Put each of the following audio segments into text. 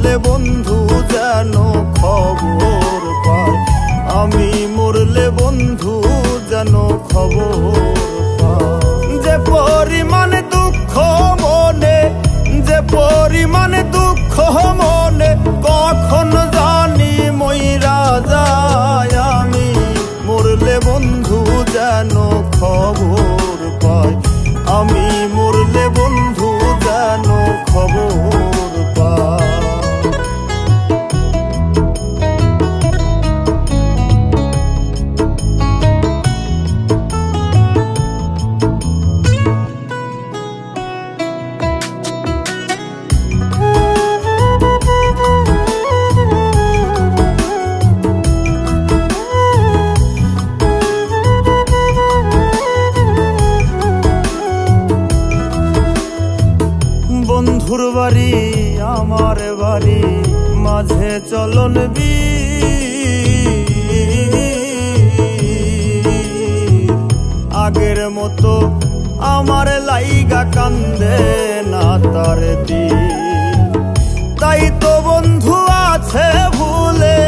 মরলে বন্ধু যেন খবর পায়, আমি মরলে বন্ধু যেন খবর পায়। যে পরিমাণে দুঃখ মনে, যে পরিমাণে দুঃখ মনে, কখন জানি মইরা যায়। আমি মরলে বন্ধু যেন খবর পায়, আমি মরলে বন্ধু যেন খবর পায়। বন্ধুর বাড়ি আমার বাড়ি মাঝে চলন আগের মতো আমার লাইগা কান্দে না তার দিন। তাই তো বন্ধু আছে ভুলে,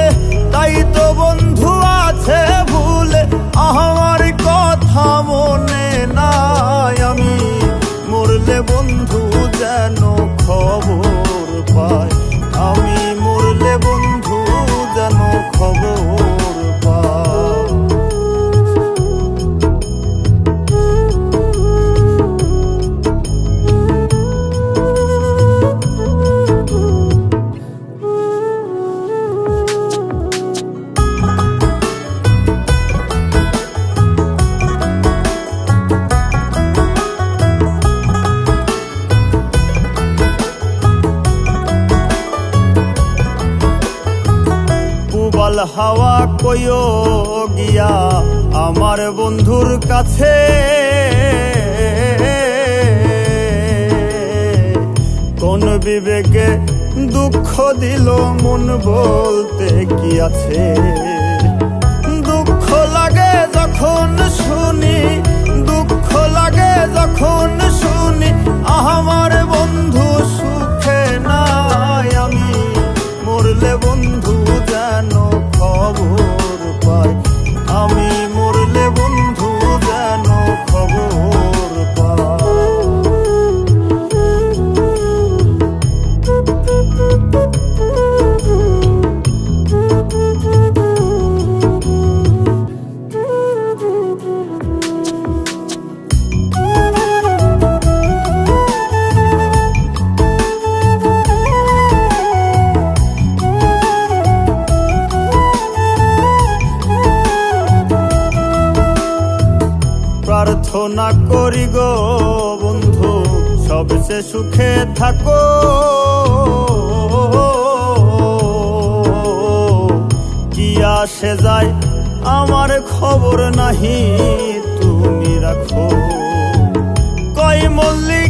তাই তো বন্ধু আছে ভুলে, আমার কথা মনে নাই। আমি মরলে বন্ধু যেন খবর পায়, আমি মরলে বন্ধু যেন খবর পায়। হাওয়া কইও গিয়া আমার বন্ধুর কাছে, কোন বিবেকে দুঃখ দিল মন বলতে কি আছে। দুঃখ লাগে যখন শুনি, দুঃখ লাগে যখন শুনি, আমার বন্ধু সুখে নাই। আমি মরলে বন্ধু যেন খবর পায়, আমি মরলে বন্ধু যেন খবর পায়। প্রার্থনা করি গো বন্ধু সবচেয়ে সুখে থাকো, কি আসে যায় আমার খবর নাহি তুমি রাখো। কই মল্লিক